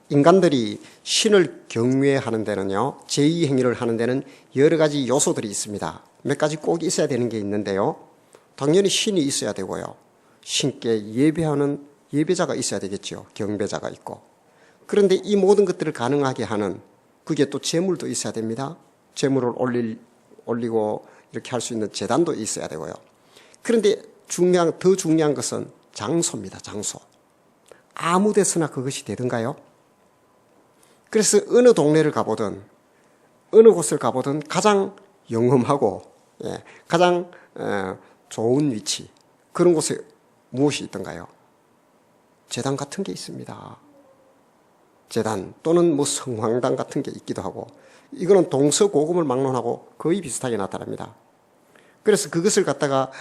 인간들이 신을 경외하는 데는요, 제2행위를 하는 데는 여러 가지 요소들이 있습니다. 몇 가지 꼭 있어야 되는 게 있는데요. 당연히 신이 있어야 되고요. 신께 예배하는 예배자가 있어야 되겠죠. 경배자가 있고. 그런데 이 모든 것들을 가능하게 하는 그게 또 제물도 있어야 됩니다. 제물을 올리고 이렇게 할 수 있는 제단도 있어야 되고요. 그런데 더 중요한 것은 장소입니다. 장소. 아무 데서나 그것이 되던가요? 그래서 어느 동네를 가보든 어느 곳을 가보든 가장 영험하고 가장 좋은 위치, 그런 곳에 무엇이 있던가요? 제단 같은 게 있습니다. 제단 또는 뭐 성황당 같은 게 있기도 하고, 이거는 동서고금을 막론하고 거의 비슷하게 나타납니다. 그래서 그것을 갖다가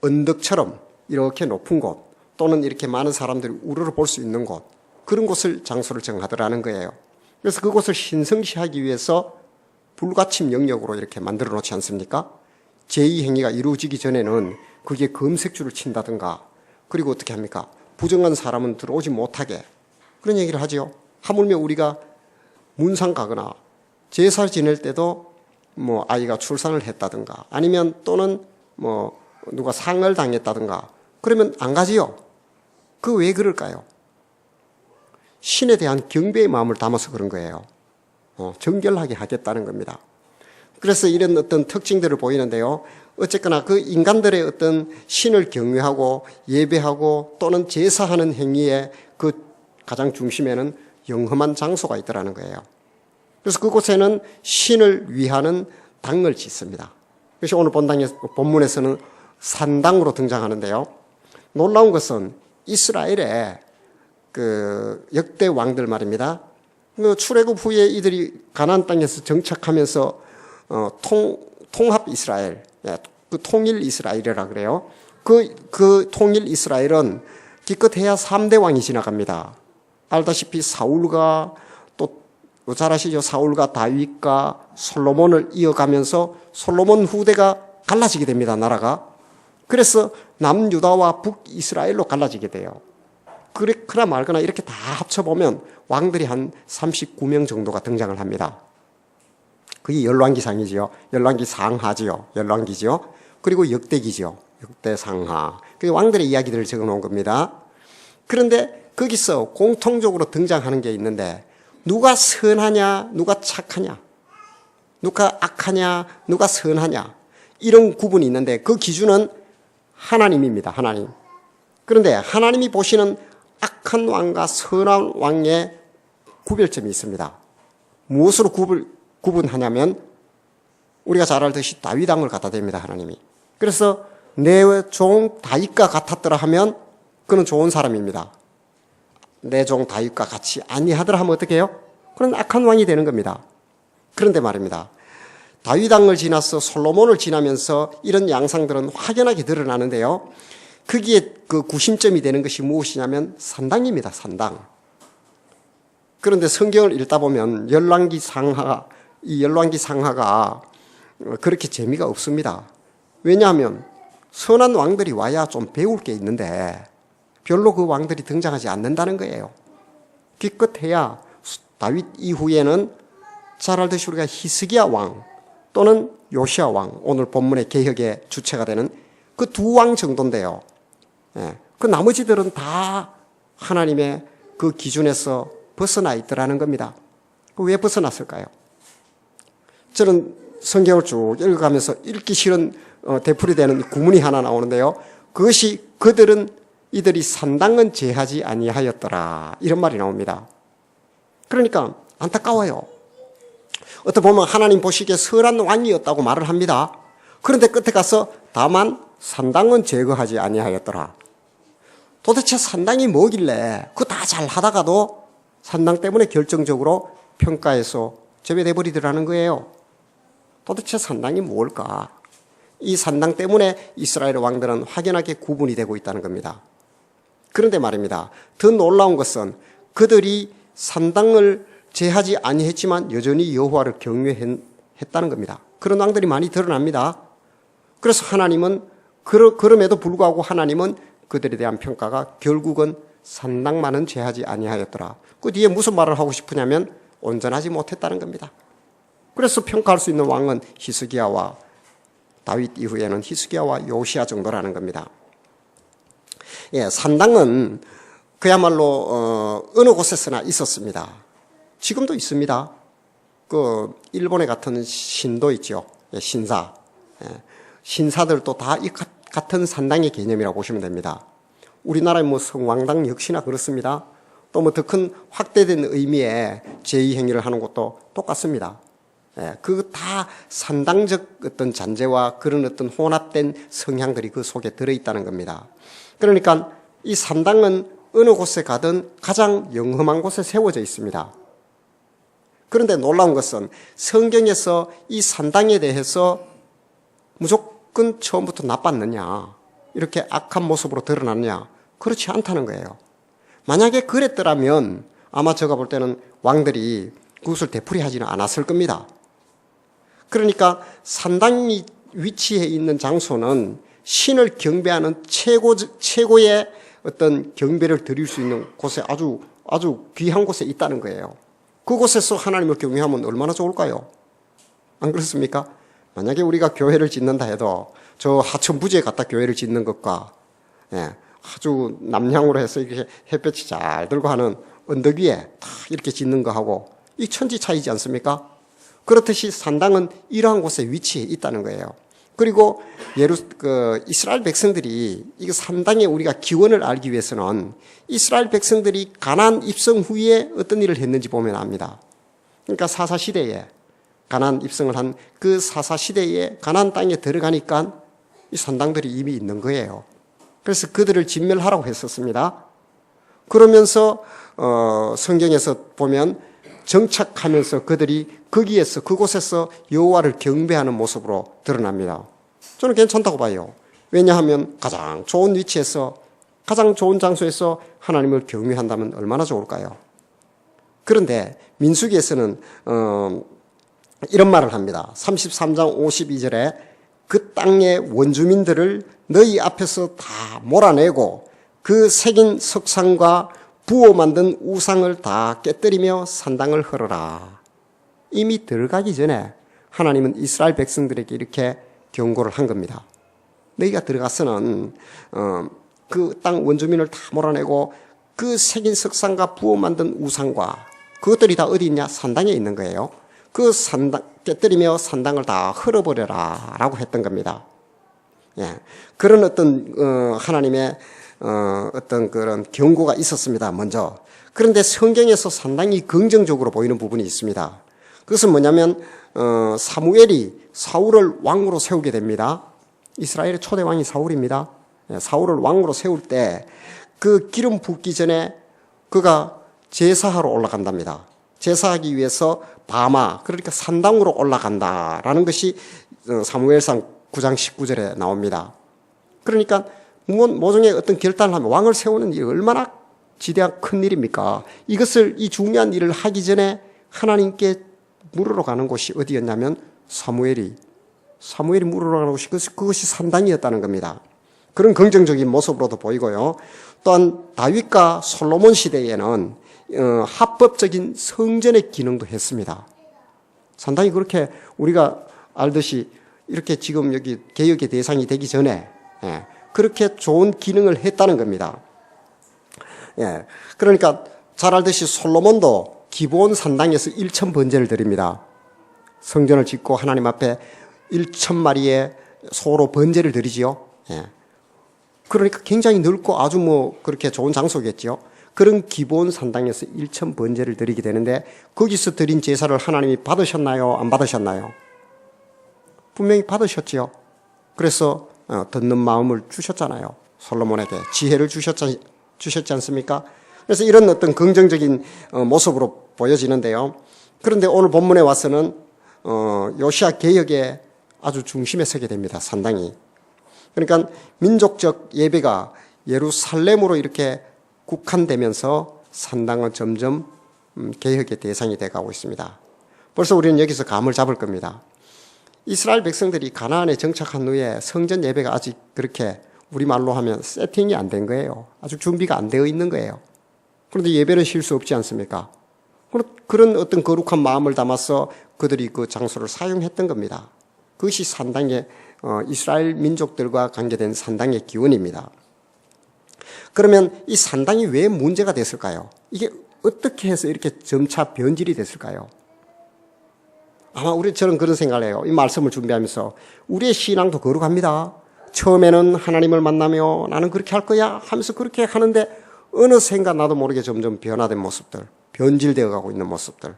언덕처럼 이렇게 높은 곳 또는 이렇게 많은 사람들이 우러러 볼 수 있는 곳, 그런 곳을 장소를 정하더라는 거예요. 그래서 그곳을 신성시하기 위해서 불가침 영역으로 이렇게 만들어 놓지 않습니까? 제2행위가 이루어지기 전에는 그게 검색줄을 친다든가, 그리고 어떻게 합니까? 부정한 사람은 들어오지 못하게, 그런 얘기를 하죠. 하물며 우리가 문상 가거나 제사 지낼 때도 뭐 아이가 출산을 했다든가, 아니면 또는 뭐 누가 상을 당했다든가, 그러면 안 가지요. 그 왜 그럴까요? 신에 대한 경배의 마음을 담아서 그런 거예요. 정결하게 하겠다는 겁니다. 그래서 이런 어떤 특징들을 보이는데요. 어쨌거나 그 인간들의 어떤 신을 경외하고 예배하고 또는 제사하는 행위의 그 가장 중심에는 영험한 장소가 있더라는 거예요. 그래서 그곳에는 신을 위하는 당을 짓습니다. 그래서 오늘 본문에서는 산당으로 등장하는데요. 놀라운 것은 이스라엘의 그 역대 왕들 말입니다. 그 출애굽 후에 이들이 가나안 땅에서 정착하면서 통합 이스라엘, 그 통일 이스라엘이라 그래요. 그 통일 이스라엘은 기껏해야 3대 왕이 지나갑니다. 알다시피 사울과 또 잘 아시죠? 사울과 다윗과 솔로몬을 이어가면서 솔로몬 후대가 갈라지게 됩니다. 나라가. 그래서 남유다와 북이스라엘로 갈라지게 돼요. 그렇거나 말거나 이렇게 다 합쳐보면 왕들이 한 39명 정도가 등장을 합니다. 그게 열왕기상이지요. 열왕기상하지요. 열왕기죠. 그리고 역대기죠. 역대상하. 그게 왕들의 이야기들을 적어놓은 겁니다. 그런데 거기서 공통적으로 등장하는 게 있는데, 누가 선하냐, 누가 착하냐, 누가 악하냐, 누가 선하냐, 이런 구분이 있는데 그 기준은 하나님입니다. 하나님. 그런데 하나님이 보시는 악한 왕과 선한 왕의 구별점이 있습니다. 무엇으로 구분하냐면 우리가 잘 알듯이 다윗 왕을 갖다 댑니다. 하나님이. 그래서 내 종 다윗과 같았더라 하면 그는 좋은 사람입니다. 내 종 다윗과 같이 아니하더라 하면 어떻게 해요? 그는 악한 왕이 되는 겁니다. 그런데 말입니다. 다윗 왕을 지나서 솔로몬을 지나면서 이런 양상들은 확연하게 드러나는데요. 거기에 그 구심점이 되는 것이 무엇이냐면 산당입니다. 산당. 그런데 성경을 읽다 보면 이 열왕기상하가 그렇게 재미가 없습니다. 왜냐하면 선한 왕들이 와야 좀 배울 게 있는데 별로 그 왕들이 등장하지 않는다는 거예요. 기껏해야 다윗 이후에는 잘 알듯이 우리가 히스기야 왕 또는 요시야 왕, 오늘 본문의 개혁의 주체가 되는 그 두 왕 정도인데요. 그 나머지들은 다 하나님의 그 기준에서 벗어나 있더라는 겁니다. 왜 벗어났을까요? 저는 성경을 쭉 읽어가면서 읽기 싫은 되풀이되는 구문이 하나 나오는데요. 그것이 이들이 산당은 제하지 아니하였더라, 이런 말이 나옵니다. 그러니까 안타까워요. 어떻게 보면 하나님 보시기에 선한 왕이었다고 말을 합니다. 그런데 끝에 가서 다만 산당은 제거하지 아니하였더라. 도대체 산당이 뭐길래 그거 다 잘하다가도 산당 때문에 결정적으로 평가에서 제외돼 버리더라는 거예요. 도대체 산당이 뭘까? 이 산당 때문에 이스라엘 왕들은 확연하게 구분이 되고 있다는 겁니다. 그런데 말입니다. 더 놀라운 것은 그들이 산당을 제하지 아니했지만 여전히 여호와를 경외했다는 겁니다. 그런 왕들이 많이 드러납니다. 그래서 하나님은 그럼에도 불구하고 하나님은 그들에 대한 평가가 결국은 산당만은 제하지 아니하였더라. 그 뒤에 무슨 말을 하고 싶으냐면 온전하지 못했다는 겁니다. 그래서 평가할 수 있는 왕은 히스기야와 다윗 이후에는 히스기야와 요시야 정도라는 겁니다. 예, 산당은 그야말로 어느 곳에서나 있었습니다. 지금도 있습니다. 그 일본에 같은 신도 있죠. 예, 신사. 예, 신사들도 다 이 같은 산당의 개념이라고 보시면 됩니다. 우리나라의 뭐 성왕당 역시나 그렇습니다. 또 뭐 더 큰 확대된 의미의 제2행위를 하는 것도 똑같습니다. 예, 그 다 산당적 어떤 잔재와 그런 어떤 혼합된 성향들이 그 속에 들어있다는 겁니다. 그러니까 이 산당은 어느 곳에 가든 가장 영험한 곳에 세워져 있습니다. 그런데 놀라운 것은 성경에서 이 산당에 대해서 무조건 처음부터 나빴느냐, 이렇게 악한 모습으로 드러났느냐, 그렇지 않다는 거예요. 만약에 그랬더라면 아마 제가 볼 때는 왕들이 그것을 되풀이하지는 않았을 겁니다. 그러니까 산당이 위치해 있는 장소는 신을 경배하는 최고의 어떤 경배를 드릴 수 있는 곳에 아주 귀한 곳에 있다는 거예요. 그곳에서 하나님을 경외하면 얼마나 좋을까요? 안 그렇습니까? 만약에 우리가 교회를 짓는다 해도 저 하천 부지에 갖다 교회를 짓는 것과 아주 남향으로 해서 이렇게 햇볕이 잘 들고 하는 언덕 위에 다 이렇게 짓는 거하고 이 천지 차이지 않습니까? 그렇듯이 산당은 이러한 곳에 위치해 있다는 거예요. 그리고 이스라엘 백성들이 이 산당의 우리가 기원을 알기 위해서는 이스라엘 백성들이 가나안 입성 후에 어떤 일을 했는지 보면 압니다. 그러니까 사사시대에 가나안 입성을 한 그 사사시대에 가나안 땅에 들어가니까 이 산당들이 이미 있는 거예요. 그래서 그들을 진멸하라고 했었습니다. 그러면서 성경에서 보면 정착하면서 그들이 거기에서 그곳에서 여호와를 경배하는 모습으로 드러납니다. 저는 괜찮다고 봐요. 왜냐하면 가장 좋은 위치에서 가장 좋은 장소에서 하나님을 경외한다면 얼마나 좋을까요? 그런데 민수기에서는 이런 말을 합니다. 33장 52절에 그 땅의 원주민들을 너희 앞에서 다 몰아내고 그 새긴 석상과 부어 만든 우상을 다 깨뜨리며 산당을 헐어라. 이미 들어가기 전에 하나님은 이스라엘 백성들에게 이렇게 경고를 한 겁니다. 너희가 들어가서는 그 땅 원주민을 다 몰아내고 그 새긴 석상과 부어 만든 우상과 그것들이 다 어디 있냐? 산당에 있는 거예요. 그 산당 깨뜨리며 산당을 다 헐어버려라 라고 했던 겁니다. 예, 그런 어떤 하나님의 어떤 그런 경고가 있었습니다. 먼저. 그런데 성경에서 상당히 긍정적으로 보이는 부분이 있습니다. 그것은 뭐냐면 사무엘이 사울을 왕으로 세우게 됩니다. 이스라엘의 초대 왕이 사울입니다. 사울을 왕으로 세울 때 그 기름 붓기 전에 그가 제사하러 올라간답니다. 제사하기 위해서 바마, 그러니까 산당으로 올라간다라는 것이 사무엘상 9장 19절에 나옵니다. 그러니까 모종의 어떤 결단을 하면 왕을 세우는 일이 얼마나 지대한 큰 일입니까? 이 중요한 일을 하기 전에 하나님께 물으러 가는 곳이 어디였냐면 사무엘이 물으러 가는 곳이 그것이 산당이었다는 겁니다. 그런 긍정적인 모습으로도 보이고요. 또한 다윗과 솔로몬 시대에는 합법적인 성전의 기능도 했습니다. 산당이 그렇게 우리가 알듯이 이렇게 지금 여기 개혁의 대상이 되기 전에 그렇게 좋은 기능을 했다는 겁니다. 그러니까 잘 알듯이 솔로몬도 기브온 산당에서 1,000번제를 드립니다. 성전을 짓고 하나님 앞에 1,000마리의 소로 번제를 드리지요. 그러니까 굉장히 넓고 아주 그렇게 좋은 장소겠죠. 그런 기브온 산당에서 1,000번제를 드리게 되는데 거기서 드린 제사를 하나님이 받으셨나요? 안 받으셨나요? 분명히 받으셨지요. 그래서 듣는 마음을 주셨잖아요. 솔로몬에게 지혜를 주셨지 않습니까? 그래서 이런 어떤 긍정적인 모습으로 보여지는데요. 그런데 오늘 본문에 와서는 요시야 개혁의 아주 중심에 서게 됩니다. 산당이. 그러니까 민족적 예배가 예루살렘으로 이렇게 국한되면서 산당은 점점 개혁의 대상이 돼가고 있습니다. 벌써 우리는 여기서 감을 잡을 겁니다. 이스라엘 백성들이 가나안에 정착한 후에 성전 예배가 아직 그렇게 우리말로 하면 세팅이 안 된 거예요. 아직 준비가 안 되어 있는 거예요. 그런데 예배는 쉴 수 없지 않습니까? 그런 어떤 거룩한 마음을 담아서 그들이 그 장소를 사용했던 겁니다. 그것이 산당의 이스라엘 민족들과 관계된 산당의 기원입니다. 그러면 이 산당이 왜 문제가 됐을까요? 이게 어떻게 해서 이렇게 점차 변질이 됐을까요? 아마 저는 그런 생각을 해요. 이 말씀을 준비하면서 우리의 신앙도 거룩합니다. 처음에는 하나님을 만나며 나는 그렇게 할 거야 하면서 그렇게 하는데 어느샌가 나도 모르게 점점 변화된 모습들, 변질되어 가고 있는 모습들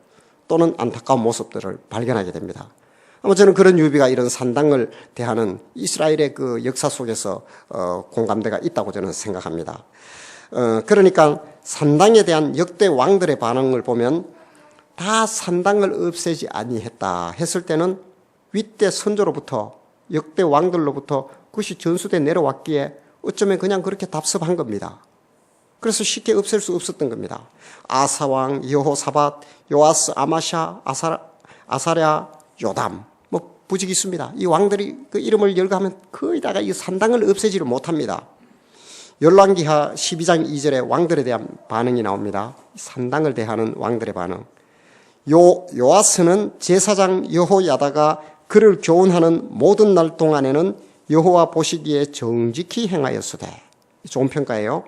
또는 안타까운 모습들을 발견하게 됩니다. 아마 저는 그런 유비가 이런 산당을 대하는 이스라엘의 그 역사 속에서 공감대가 있다고 저는 생각합니다. 그러니까 산당에 대한 역대 왕들의 반응을 보면 다 산당을 없애지 아니했다 했을 때는 윗대 선조로부터 역대 왕들로부터 그것이 전수돼 내려왔기에 어쩌면 그냥 그렇게 답습한 겁니다. 그래서 쉽게 없앨 수 없었던 겁니다. 아사왕, 여호사밧, 요아스, 아마샤, 아사랴, 요담 뭐 부직이 있습니다. 이 왕들이 그 이름을 열거하면 거의 다가 이 산당을 없애지를 못합니다. 열왕기하 12장 2절에 왕들에 대한 반응이 나옵니다. 산당을 대하는 왕들의 반응. 요아스는 제사장 여호야다가 그를 교훈하는 모든 날 동안에는 여호와 보시기에 정직히 행하였으되, 좋은 평가예요.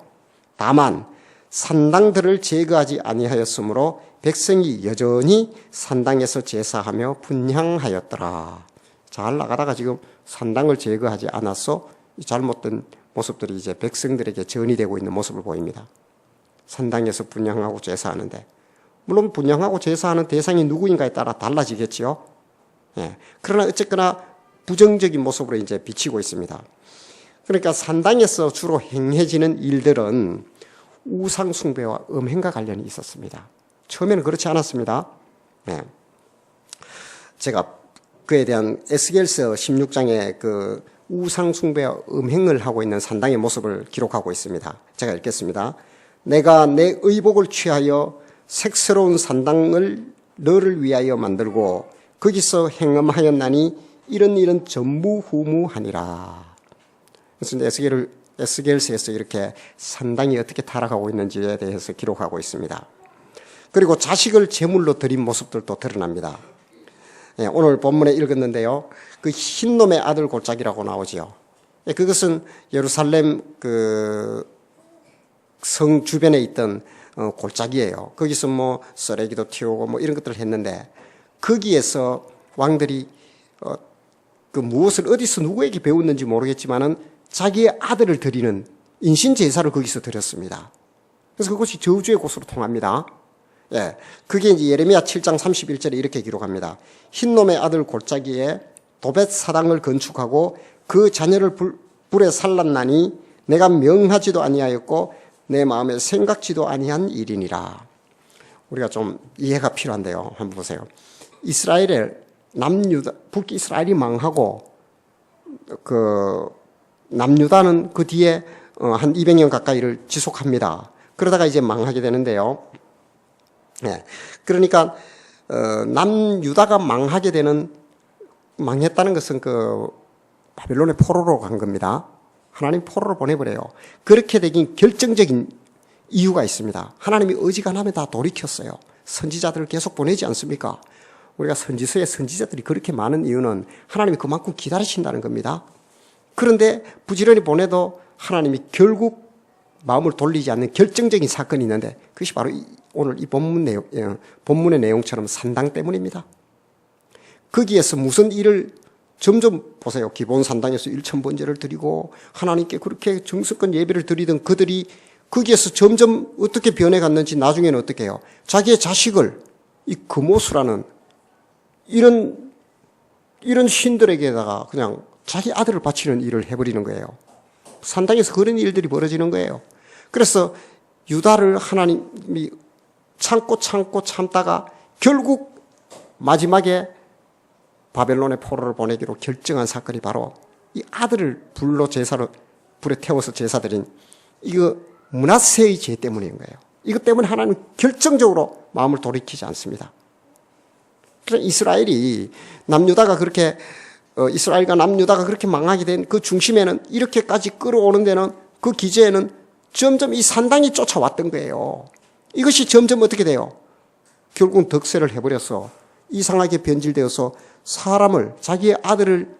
다만 산당들을 제거하지 아니하였으므로 백성이 여전히 산당에서 제사하며 분향하였더라. 잘 나가다가 지금 산당을 제거하지 않아서 잘못된 모습들이 이제 백성들에게 전이되고 있는 모습을 보입니다. 산당에서 분향하고 제사하는데, 물론 분향하고 제사하는 대상이 누구인가에 따라 달라지겠지요. 예. 그러나 어쨌거나 부정적인 모습으로 이제 비치고 있습니다. 그러니까 산당에서 주로 행해지는 일들은 우상숭배와 음행과 관련이 있었습니다. 처음에는 그렇지 않았습니다. 예. 제가 그에 대한 에스겔서 16장에 그 우상숭배와 음행을 하고 있는 산당의 모습을 기록하고 있습니다. 제가 읽겠습니다. 내가 내 의복을 취하여 색스러운 산당을 너를 위하여 만들고 거기서 행음하였나니 이런 전무후무하니라. 그래서 에스겔서에서 이렇게 산당이 어떻게 타락하고 있는지에 대해서 기록하고 있습니다. 그리고 자식을 제물로 드린 모습들도 드러납니다. 예, 오늘 본문에 읽었는데요. 그 흰놈의 아들 골짜기라고 나오지요. 예, 그것은 예루살렘 그 성 주변에 있던 골짜기예요. 거기서 뭐 쓰레기도 튀우고 뭐 이런 것들을 했는데 거기에서 왕들이 그 무엇을 어디서 누구에게 배웠는지 모르겠지만은 자기의 아들을 드리는 인신 제사를 거기서 드렸습니다. 그래서 그것이 저주의 곳으로 통합니다. 예, 그게 이제 예레미야 7장 31절에 이렇게 기록합니다. 흰놈의 아들 골짜기에 도벳 사당을 건축하고 그 자녀를 불에 살랐나니 내가 명하지도 아니하였고 내 마음에 생각지도 아니한 일이니라. 우리가 좀 이해가 필요한데요. 한번 보세요. 이스라엘의 남유다, 북이스라엘이 망하고 그 남유다는 그 뒤에 한 200년 가까이를 지속합니다. 그러다가 이제 망하게 되는데요. 네. 그러니까 남유다가 망했다는 것은 그 바벨론의 포로로 간 겁니다. 하나님 포로로 보내버려요. 그렇게 되긴 결정적인 이유가 있습니다. 하나님이 어지간하면 다 돌이켰어요. 선지자들을 계속 보내지 않습니까? 우리가 선지서에 선지자들이 그렇게 많은 이유는 하나님이 그만큼 기다리신다는 겁니다. 그런데 부지런히 보내도 하나님이 결국 마음을 돌리지 않는 결정적인 사건이 있는데 그것이 바로 오늘 이 본문의 내용처럼 산당 때문입니다. 거기에서 무슨 일을 점점 보세요. 기본 산당에서 1000번제를 드리고 하나님께 그렇게 정성껏 예배를 드리던 그들이 거기에서 점점 어떻게 변해갔는지 나중에는 어떻게 해요? 자기의 자식을 이 금오수라는 이런 신들에게다가 그냥 자기 아들을 바치는 일을 해버리는 거예요. 산당에서 그런 일들이 벌어지는 거예요. 그래서 유다를 하나님이 참고 참다가 결국 마지막에 바벨론의 포로를 보내기로 결정한 사건이 바로 이 아들을 불에 태워서 제사 드린 이거 므낫세의 죄 때문인 거예요. 이것 때문에 하나님은 결정적으로 마음을 돌이키지 않습니다. 그래서 이스라엘이 남유다가 그렇게 이스라엘과 남유다가 그렇게 망하게 된 그 중심에는 이렇게까지 끌어오는 데는 그 기제에는 점점 이 산당이 쫓아왔던 거예요. 이것이 점점 어떻게 돼요? 결국은 덕세를 해버려서 이상하게 변질되어서 사람을 자기의 아들을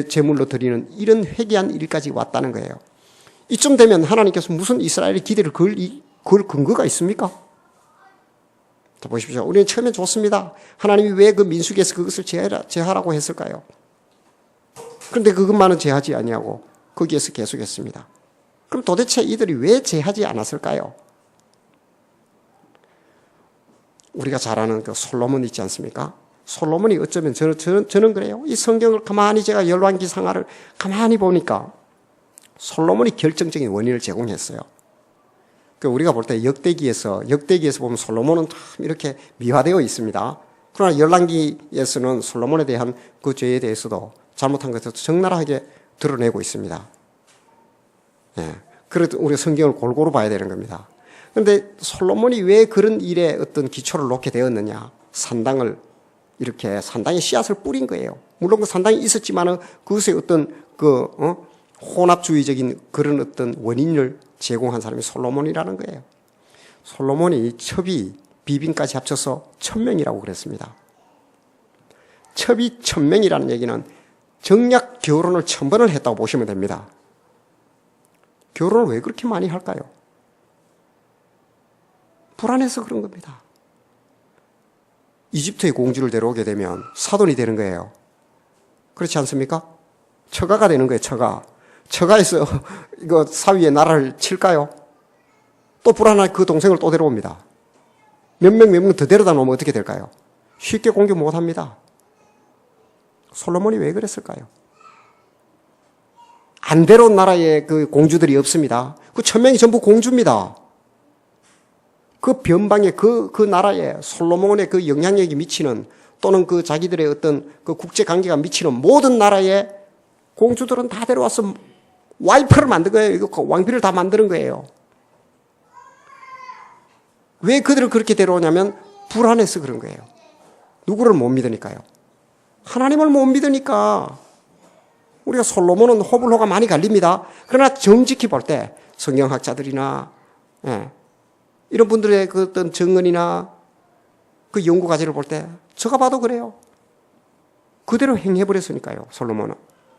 제물로 드리는 이런 회개한 일까지 왔다는 거예요. 이쯤 되면 하나님께서 무슨 이스라엘의 기대를 걸 근거가 있습니까? 자, 보십시오. 우리는 처음에 좋습니다. 하나님이 왜 그 민수기에서 그것을 제하라고 했을까요? 그런데 그것만은 제하지 아니하고 거기에서 계속했습니다. 그럼 도대체 이들이 왜 제하지 않았을까요? 우리가 잘 아는 그 솔로몬 있지 않습니까? 솔로몬이 어쩌면 저는 그래요. 이 성경을 가만히 제가 열왕기상하를 가만히 보니까 솔로몬이 결정적인 원인을 제공했어요. 우리가 볼 때 역대기에서 보면 솔로몬은 참 이렇게 미화되어 있습니다. 그러나 열왕기에서는 솔로몬에 대한 그 죄에 대해서도 잘못한 것을 적나라하게 드러내고 있습니다. 예. 그래도 우리 성경을 골고루 봐야 되는 겁니다. 그런데 솔로몬이 왜 그런 일에 어떤 기초를 놓게 되었느냐? 산당에 씨앗을 뿌린 거예요. 물론 그 산당이 있었지만은 그것의 어떤 혼합주의적인 그런 어떤 원인을 제공한 사람이 솔로몬이라는 거예요. 솔로몬이 첩이 비빈까지 합쳐서 1000명이라고 그랬습니다. 첩이 1000명이라는 얘기는 정략 결혼을 1000번을 했다고 보시면 됩니다. 결혼을 왜 그렇게 많이 할까요? 불안해서 그런 겁니다. 이집트의 공주를 데려오게 되면 사돈이 되는 거예요. 그렇지 않습니까? 처가가 되는 거예요, 처가. 처가에서 이거 사위의 나라를 칠까요? 또 불안한 그 동생을 또 데려옵니다. 몇 명 더 데려다 놓으면 어떻게 될까요? 쉽게 공격 못 합니다. 솔로몬이 왜 그랬을까요? 안 데려온 나라에 그 공주들이 없습니다. 그 1000명이 전부 공주입니다. 그 변방에 그 나라에 솔로몬의 그 영향력이 미치는 또는 그 자기들의 어떤 그 국제 관계가 미치는 모든 나라의 공주들은 다 데려와서 와이프를 만든 거예요. 이거 왕비를 다 만드는 거예요. 왜 그들을 그렇게 데려오냐면 불안해서 그런 거예요. 누구를 못 믿으니까요. 하나님을 못 믿으니까. 우리가 솔로몬은 호불호가 많이 갈립니다. 그러나 정직히 볼 때 성경학자들이나 이런 분들의 그 어떤 정언이나 그 연구 과제를 볼 때 제가 봐도 그래요. 그대로 행해버렸으니까요. 솔로몬은.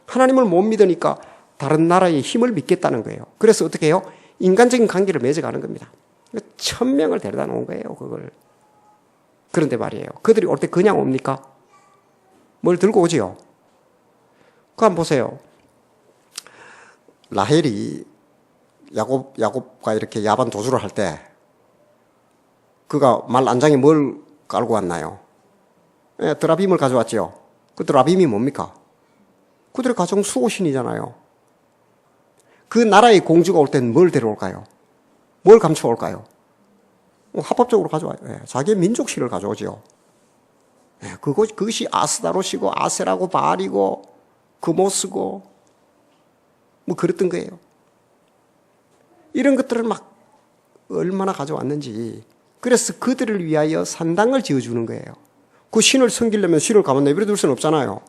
하나님을 못 믿으니까 다른 나라의 힘을 믿겠다는 거예요. 그래서 어떻게 해요? 인간적인 관계를 맺어가는 겁니다. 1000명을 데려다 놓은 거예요. 그걸. 그런데 말이에요. 그들이 올 때 그냥 옵니까? 뭘 들고 오지요? 그거 한번 보세요. 라헬이 야곱과 이렇게 야반 도주를 할 때 그가 말 안장에 뭘 깔고 왔나요? 드라빔을 가져왔죠. 그 드라빔이 뭡니까? 그들의 가정 수호신이잖아요. 그 나라의 공주가 올 때는 뭘 데려올까요? 뭘 감춰올까요? 합법적으로 가져와요. 자기의 민족신을 가져오죠. 그것이 아스다롯이고 아세라고 바알이고 그모스고 뭐 그랬던 거예요. 이런 것들을 막 얼마나 가져왔는지. 그래서 그들을 위하여 산당을 지어주는 거예요. 그 신을 섬기려면 신을 가만 내버려 둘 수는 없잖아요.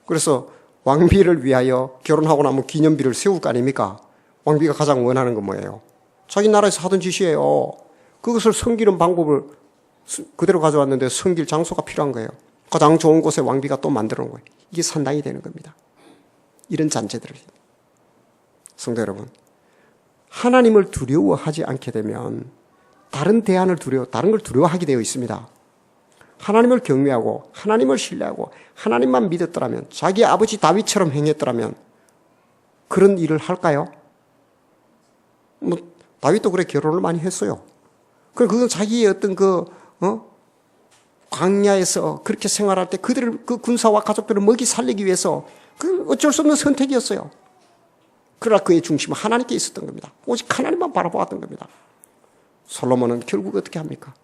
그래서 왕비를 위하여 결혼하고 나면 기념비를 세울 거 아닙니까? 왕비가 가장 원하는 건 뭐예요? 자기 나라에서 하던 짓이에요. 그것을 섬기는 방법을 그대로 가져왔는데 섬길 장소가 필요한 거예요. 가장 좋은 곳에 왕비가 또 만들어 놓은 거예요. 이게 산당이 되는 겁니다. 이런 잔재들을. 성도 여러분, 하나님을 두려워하지 않게 되면 다른 걸 두려워하게 되어 있습니다. 하나님을 경외하고 하나님을 신뢰하고 하나님만 믿었더라면, 자기 아버지 다윗처럼 행했더라면 그런 일을 할까요? 다윗도 그래 결혼을 많이 했어요. 그건 자기의 어떤 광야에서 그렇게 생활할 때 그들을, 그 군사와 가족들을 먹이 살리기 위해서 그 어쩔 수 없는 선택이었어요. 그러나 그의 중심은 하나님께 있었던 겁니다. 오직 하나님만 바라보았던 겁니다. 솔로몬은 결국 어떻게 합니까?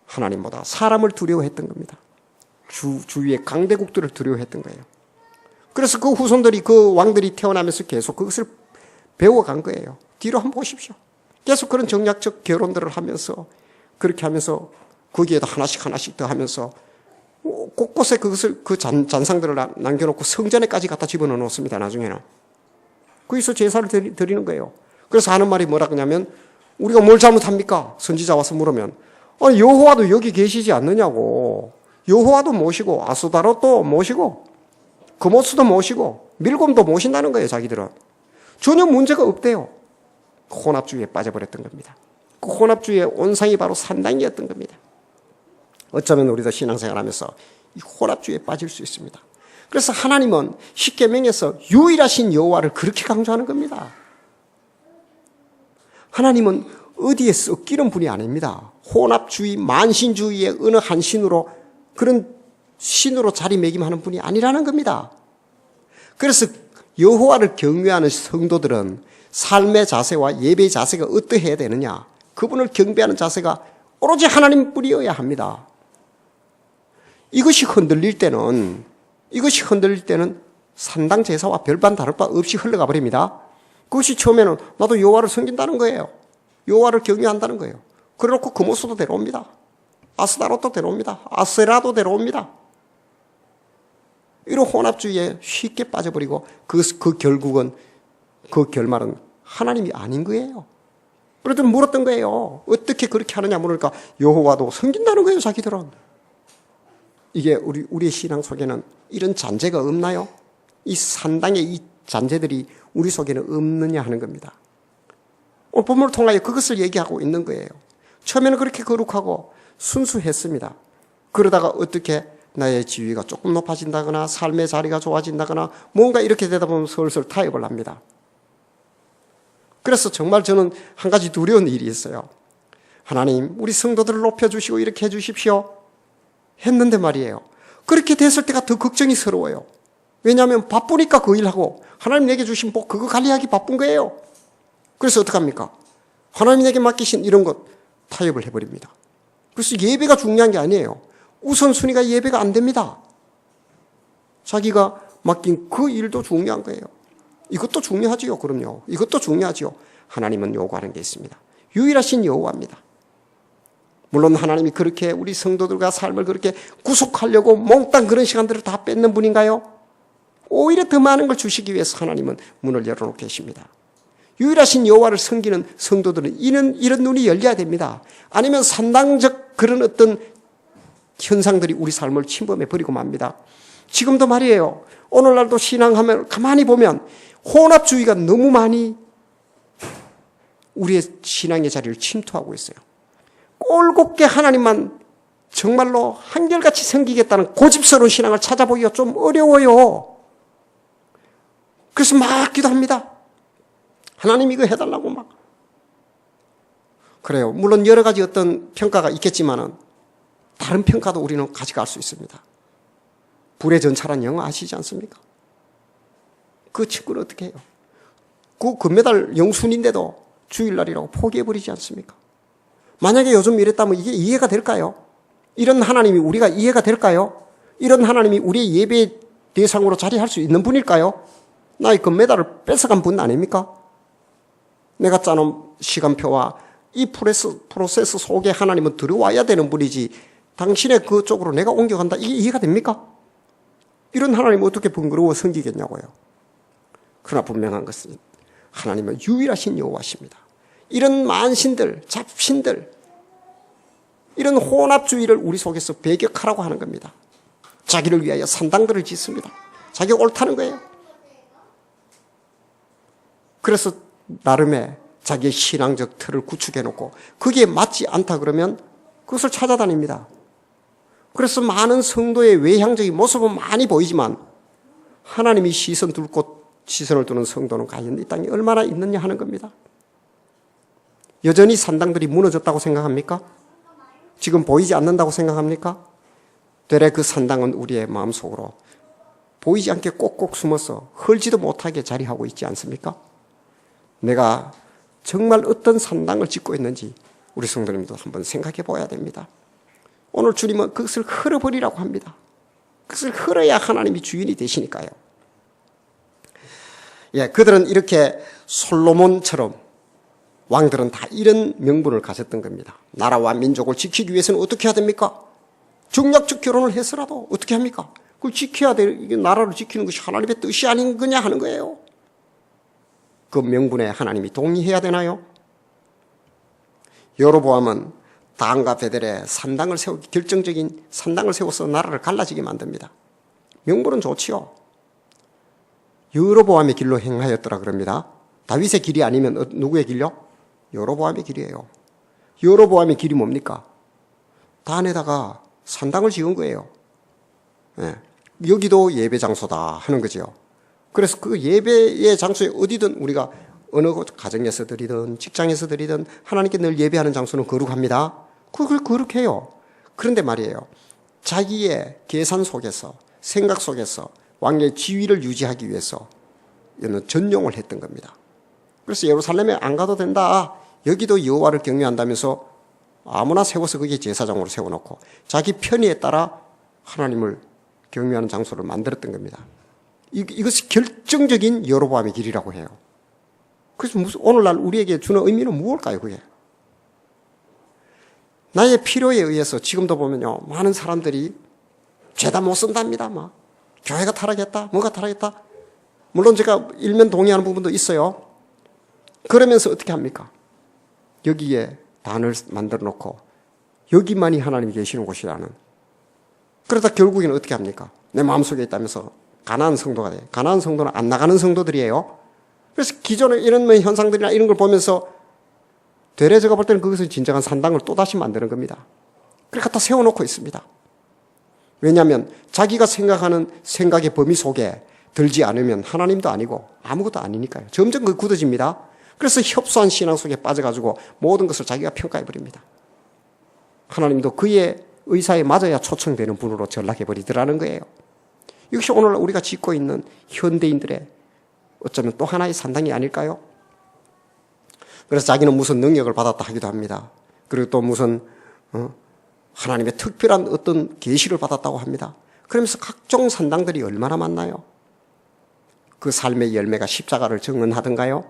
하나님보다 사람을 두려워했던 겁니다. 주위의 강대국들을 두려워했던 거예요. 그래서 그 후손들이, 그 왕들이 태어나면서 계속 그것을 배워간 거예요. 뒤로 한번 보십시오. 계속 그런 정략적 결혼들을 하면서, 그렇게 하면서 거기에도 하나씩 더 하면서 곳곳에 그 잔상들을 남겨놓고 성전에까지 갖다 집어넣어 놓습니다. 나중에는. 거기서 제사를 드리는 거예요. 그래서 하는 말이 뭐라 그러냐면 우리가 뭘 잘못합니까? 선지자 와서 물으면 여호와도 여기 계시지 않느냐고. 여호와도 모시고 아스다롯도 모시고 그모스도 모시고 밀곰도 모신다는 거예요. 자기들은. 전혀 문제가 없대요. 혼합주의에 빠져버렸던 겁니다. 그 혼합주의의 온상이 바로 산당이었던 겁니다. 어쩌면 우리도 신앙생활하면서 이 혼합주의에 빠질 수 있습니다. 그래서 하나님은 십계명에서 유일하신 여호와를 그렇게 강조하는 겁니다. 하나님은 어디에 섞이는 분이 아닙니다. 혼합주의, 만신주의의 어느 한 신으로 그런 신으로 자리매김하는 분이 아니라는 겁니다. 그래서 여호와를 경외하는 성도들은 삶의 자세와 예배의 자세가 어떠해야 되느냐? 그분을 경배하는 자세가 오로지 하나님뿐이어야 합니다. 이것이 흔들릴 때는 산당 제사와 별반 다를 바 없이 흘러가 버립니다. 그것이 처음에는 나도 여호와를 섬긴다는 거예요. 여호와를 경외한다는 거예요. 그래놓고 그모스도 데려옵니다. 아스다롯도 데려옵니다. 아세라도 데려옵니다. 이런 혼합주의에 쉽게 빠져버리고 그 결국은 그 결말은 하나님이 아닌 거예요. 그러더니 물었던 거예요. 어떻게 그렇게 하느냐 물으니까 여호와도 섬긴다는 거예요. 자기들은. 이게 우리의 신앙 속에는 이런 잔재가 없나요? 이 산당의 이 잔재들이 우리 속에는 없느냐 하는 겁니다. 오늘 본문을 통하여 그것을 얘기하고 있는 거예요. 처음에는 그렇게 거룩하고 순수했습니다. 그러다가 어떻게 나의 지위가 조금 높아진다거나 삶의 자리가 좋아진다거나 뭔가 이렇게 되다 보면 슬슬 타협을 합니다. 그래서 정말 저는 한 가지 두려운 일이 있어요. 하나님, 우리 성도들을 높여주시고 이렇게 해주십시오. 했는데 말이에요. 그렇게 됐을 때가 더 걱정이 스러워요. 왜냐하면 바쁘니까 그 일하고 하나님 내게 주신 복 그거 관리하기 바쁜 거예요. 그래서 어떡합니까? 하나님 내게 맡기신 이런 것 타협을 해버립니다. 그래서 예배가 중요한 게 아니에요. 우선순위가 예배가 안 됩니다. 자기가 맡긴 그 일도 중요한 거예요. 이것도 중요하지요. 그럼요. 이것도 중요하지요. 하나님은 요구하는 게 있습니다. 유일하신 여호와입니다. 물론 하나님이 그렇게 우리 성도들과 삶을 그렇게 구속하려고 몽땅 그런 시간들을 다 뺏는 분인가요? 오히려 더 많은 걸 주시기 위해서 하나님은 문을 열어놓고 계십니다. 유일하신 여호와를 섬기는 성도들은 이런 눈이 열려야 됩니다. 아니면 산당적 그런 어떤 현상들이 우리 삶을 침범해 버리고 맙니다. 지금도 말이에요. 오늘날도 신앙하면 가만히 보면 혼합주의가 너무 많이 우리의 신앙의 자리를 침투하고 있어요. 꼴곱게 하나님만 정말로 한결같이 섬기겠다는 고집스러운 신앙을 찾아보기가 좀 어려워요. 그래서 막 기도합니다. 하나님 이거 해달라고 막. 그래요. 물론 여러 가지 어떤 평가가 있겠지만은 다른 평가도 우리는 가져갈 수 있습니다. 불의 전차란 영어 아시지 않습니까? 그 친구는 어떻게 해요? 그 금메달 영순인데도 주일날이라고 포기해버리지 않습니까? 만약에 요즘 이랬다면 이게 이해가 될까요? 이런 하나님이 우리가 이해가 될까요? 이런 하나님이 우리의 예배 대상으로 자리할 수 있는 분일까요? 나의 금메달을 뺏어간 분 아닙니까? 내가 짜놓은 시간표와 이 프로세스 속에 하나님은 들어와야 되는 분이지 당신의 그쪽으로 내가 옮겨간다. 이게 이해가 됩니까? 이런 하나님 어떻게 번거로워 섬기겠냐고요. 그러나 분명한 것은 하나님은 유일하신 여호와십니다. 이런 만신들, 잡신들, 이런 혼합주의를 우리 속에서 배격하라고 하는 겁니다. 자기를 위하여 산당들을 짓습니다. 자기가 옳다는 거예요. 그래서 나름의 자기의 신앙적 틀을 구축해놓고 거기에 맞지 않다 그러면 그것을 찾아다닙니다. 그래서 많은 성도의 외향적인 모습은 많이 보이지만 하나님이 시선을 두는 성도는 과연 이 땅에 얼마나 있느냐 하는 겁니다. 여전히 산당들이 무너졌다고 생각합니까? 지금 보이지 않는다고 생각합니까? 되레 그 산당은 우리의 마음속으로 보이지 않게 꼭꼭 숨어서 헐지도 못하게 자리하고 있지 않습니까? 내가 정말 어떤 산당을 짓고 있는지 우리 성도님도 한번 생각해 봐야 됩니다. 오늘 주님은 그것을 흘어버리라고 합니다. 그것을 흘어야 하나님이 주인이 되시니까요. 그들은 이렇게 솔로몬처럼 왕들은 다 이런 명분을 가졌던 겁니다. 나라와 민족을 지키기 위해서는 어떻게 해야 됩니까? 정략적 결혼을 해서라도 어떻게 합니까? 그걸 지켜야 돼. 이게 나라를 지키는 것이 하나님의 뜻이 아닌 거냐 하는 거예요. 그 명분에 하나님이 동의해야 되나요? 여로보암은 다한과 베델에 산당을 세우기, 결정적인 산당을 세워서 나라를 갈라지게 만듭니다. 명분은 좋지요. 여로보암의 길로 행하였더라 그럽니다. 다윗의 길이 아니면 누구의 길요? 여로보암의 길이에요. 여로보암의 길이 뭡니까? 단에다가 산당을 지은 거예요. 네. 여기도 예배 장소다 하는 거죠. 그래서 그 예배의 장소에 어디든 우리가 어느 가정에서 드리든 직장에서 드리든 하나님께 늘 예배하는 장소는 거룩합니다. 그걸 거룩해요. 그런데 말이에요. 자기의 계산 속에서 생각 속에서 왕의 지위를 유지하기 위해서 이는 전용을 했던 겁니다. 그래서 예루살렘에 안 가도 된다. 여기도 여호와를 경외한다면서 아무나 세워서 거기에 제사장으로 세워놓고 자기 편의에 따라 하나님을 경외하는 장소를 만들었던 겁니다. 이것이 결정적인 여로보암의 길이라고 해요. 그래서 오늘날 우리에게 주는 의미는 무엇일까요, 그게? 나의 필요에 의해서 지금도 보면요, 많은 사람들이 죄다 못 쓴답니다, 막. 교회가 타락했다, 뭐가 타락했다. 물론 제가 일면 동의하는 부분도 있어요. 그러면서 어떻게 합니까? 여기에 단을 만들어 놓고 여기만이 하나님이 계시는 곳이라는. 그러다 결국에는 어떻게 합니까? 내 마음속에 있다면서 가나안 성도가 돼. 가나안 성도는 안 나가는 성도들이에요. 그래서 기존에 이런 현상들이나 이런 걸 보면서 되레 제가 볼 때는 그것은 진정한 산당을 또다시 만드는 겁니다. 그렇게 갖다 세워놓고 있습니다. 왜냐하면 자기가 생각하는 생각의 범위 속에 들지 않으면 하나님도 아니고 아무것도 아니니까요. 점점 그 굳어집니다. 그래서 협소한 신앙 속에 빠져가지고 모든 것을 자기가 평가해버립니다. 하나님도 그의 의사에 맞아야 초청되는 분으로 전락해버리더라는 거예요. 이것이 오늘 우리가 짓고 있는 현대인들의 어쩌면 또 하나의 산당이 아닐까요? 그래서 자기는 무슨 능력을 받았다 하기도 합니다. 그리고 또 무슨 하나님의 특별한 어떤 계시를 받았다고 합니다. 그러면서 각종 산당들이 얼마나 많나요? 그 삶의 열매가 십자가를 증언하던가요?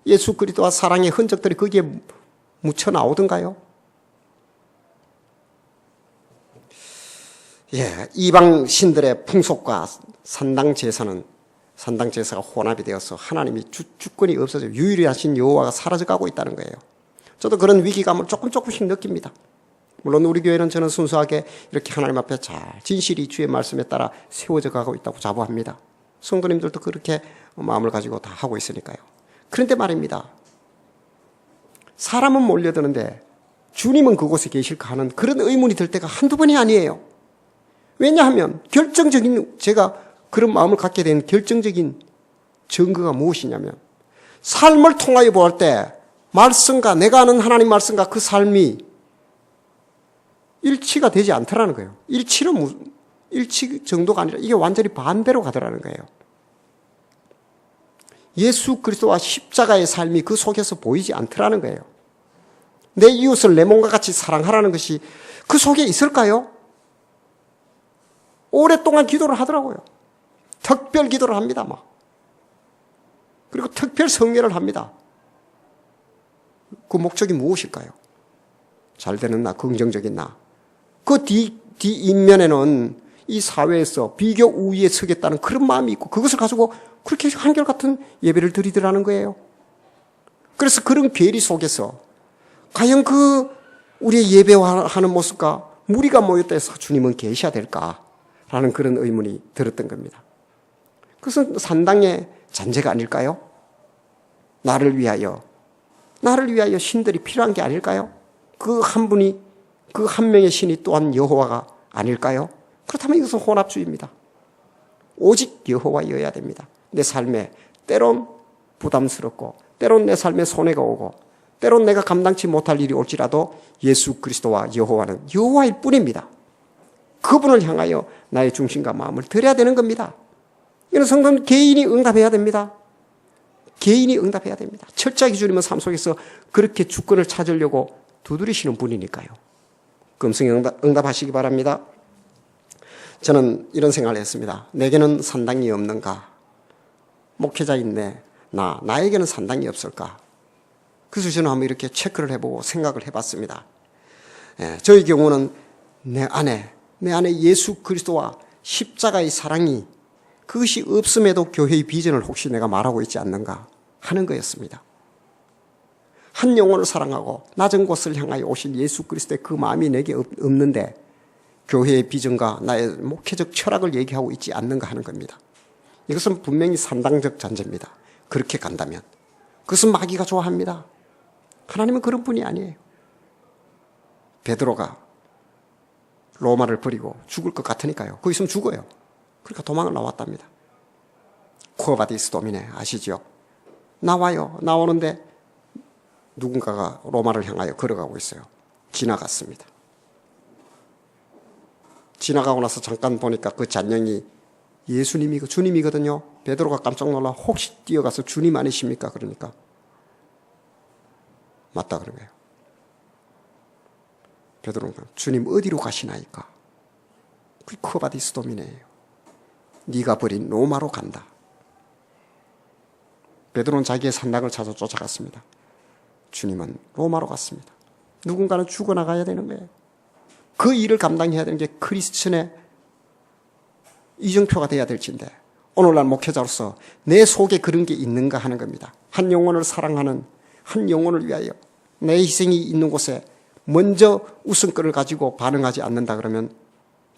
예수 그리스도와 사랑의 흔적들이 거기에 묻혀 나오던가요? 예, 이방 신들의 풍속과 산당 제사가 혼합이 되어서 하나님이 주권이 없어져 유일하신 여호와가 사라져가고 있다는 거예요. 저도 그런 위기감을 조금씩 느낍니다. 물론 우리 교회는 저는 순수하게 이렇게 하나님 앞에 잘 진실이 주의 말씀에 따라 세워져 가고 있다고 자부합니다. 성도님들도 그렇게 마음을 가지고 다 하고 있으니까요. 그런데 말입니다. 사람은 몰려드는데 주님은 그곳에 계실까 하는 그런 의문이 들 때가 한두 번이 아니에요. 왜냐하면 제가 그런 마음을 갖게 된 결정적인 증거가 무엇이냐면 삶을 통하여 볼 때 말씀과 내가 아는 하나님 말씀과 그 삶이 일치가 되지 않더라는 거예요. 일치 정도가 아니라 이게 완전히 반대로 가더라는 거예요. 예수 그리스도와 십자가의 삶이 그 속에서 보이지 않더라는 거예요. 내 이웃을 내 몸과 같이 사랑하라는 것이 그 속에 있을까요? 오랫동안 기도를 하더라고요. 특별 기도를 합니다, 막. 그리고 특별 성례를 합니다. 그 목적이 무엇일까요? 잘 되는 나, 긍정적인 나. 그 뒷면에는 이 사회에서 비교 우위에 서겠다는 그런 마음이 있고 그것을 가지고 그렇게 한결같은 예배를 드리더라는 거예요. 그래서 그런 괴리 속에서 과연 우리의 예배하는 모습과 무리가 모였다 해서 주님은 계셔야 될까라는 그런 의문이 들었던 겁니다. 그것은 산당의 잔재가 아닐까요? 나를 위하여 신들이 필요한 게 아닐까요? 그 한 분이, 그 한 명의 신이 또한 여호와가 아닐까요? 그렇다면 이것은 혼합주의입니다. 오직 여호와여야 됩니다. 내 삶에 때론 부담스럽고 때론 내 삶에 손해가 오고 때론 내가 감당치 못할 일이 올지라도 예수 그리스도와 여호와는 여호와일 뿐입니다. 그분을 향하여 나의 중심과 마음을 드려야 되는 겁니다. 이런 성도는 개인이 응답해야 됩니다. 개인이 응답해야 됩니다. 철저하게 주님은 삶 속에서 그렇게 주권을 찾으려고 두드리시는 분이니까요. 금승 응답하시기 바랍니다. 저는 이런 생각을 했습니다. 내게는 산당이 없는가? 목회자인 나에게는 산당이 없을까? 그래서 저는 한번 이렇게 체크를 해보고 생각을 해봤습니다. 저의 경우는 내 안에 내 안에 예수 그리스도와 십자가의 사랑이 그것이 없음에도 교회의 비전을 혹시 내가 말하고 있지 않는가 하는 거였습니다. 한 영혼을 사랑하고 낮은 곳을 향하여 오신 예수 그리스도의 그 마음이 내게 없는데 교회의 비전과 나의 목회적 철학을 얘기하고 있지 않는가 하는 겁니다. 이것은 분명히 산당적 잔재입니다. 그렇게 간다면. 그것은 마귀가 좋아합니다. 하나님은 그런 분이 아니에요. 베드로가 로마를 버리고 죽을 것 같으니까요. 거기 있으면 죽어요. 그러니까 도망을 나왔답니다. 쿠어바디스 도미네 아시죠? 나와요. 나오는데 누군가가 로마를 향하여 걸어가고 있어요. 지나갔습니다. 지나가고 나서 잠깐 보니까 그 잔영이 예수님이고 주님이거든요. 베드로가 깜짝 놀라 혹시 뛰어가서 주님 아니십니까? 그러니까 맞다 그런 거예요. 베드로는 주님 어디로 가시나이까? 그 쿠어바디스 도미네예요. 네가 버린 로마로 간다. 베드로는 자기의 산당을 찾아 쫓아갔습니다. 주님은 로마로 갔습니다. 누군가는 죽어나가야 되는 거예요. 그 일을 감당해야 되는 게 크리스천의 이정표가 돼야 될진데 오늘날 목회자로서 내 속에 그런 게 있는가 하는 겁니다. 한 영혼을 사랑하는, 한 영혼을 위하여 내 희생이 있는 곳에 먼저 우선권을 가지고 반응하지 않는다 그러면,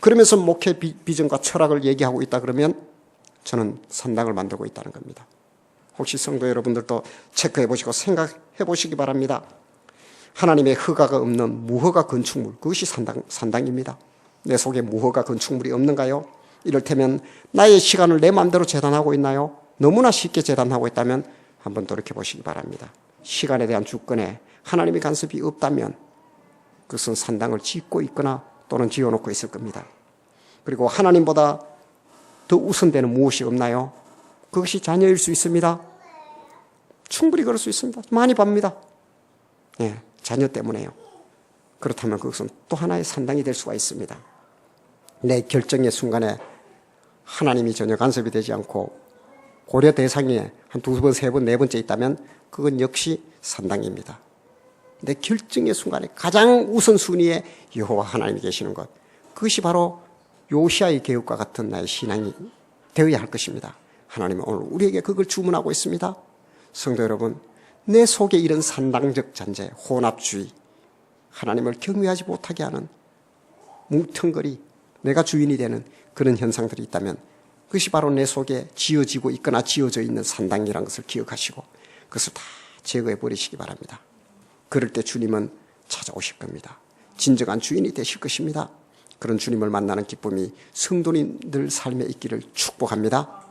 그러면서 목회 비전과 철학을 얘기하고 있다 그러면 저는 산당을 만들고 있다는 겁니다. 혹시 성도 여러분들도 체크해 보시고 생각해 보시기 바랍니다. 하나님의 허가가 없는 무허가 건축물, 그것이 산당입니다. 내 속에 무허가 건축물이 없는가요? 이를테면 나의 시간을 내 마음대로 재단하고 있나요? 너무나 쉽게 재단하고 있다면 한번 돌이켜 보시기 바랍니다. 시간에 대한 주권에 하나님의 간섭이 없다면 그것은 산당을 짓고 있거나 또는 지어놓고 있을 겁니다. 그리고 하나님보다 더 우선되는 무엇이 없나요? 그것이 자녀일 수 있습니다. 충분히 그럴 수 있습니다. 많이 봅니다. 네, 자녀 때문에요. 그렇다면 그것은 또 하나의 산당이 될 수가 있습니다. 내 결정의 순간에 하나님이 전혀 간섭이 되지 않고 고려 대상에 한 2번, 3번, 4번째 있다면 그건 역시 산당입니다. 내 결정의 순간에 가장 우선순위에 여호와 하나님이 계시는 것, 그것이 바로 요시아의 개혁과 같은 나의 신앙이 되어야 할 것입니다. 하나님은 오늘 우리에게 그걸 주문하고 있습니다. 성도 여러분, 내 속에 이런 산당적 잔재, 혼합주의, 하나님을 경외하지 못하게 하는 뭉텅거리, 내가 주인이 되는 그런 현상들이 있다면 그것이 바로 내 속에 지어지고 있거나 지어져 있는 산당이라는 것을 기억하시고 그것을 다 제거해 버리시기 바랍니다. 그럴 때 주님은 찾아오실 겁니다. 진정한 주인이 되실 것입니다. 그런 주님을 만나는 기쁨이 성도님들 삶에 있기를 축복합니다.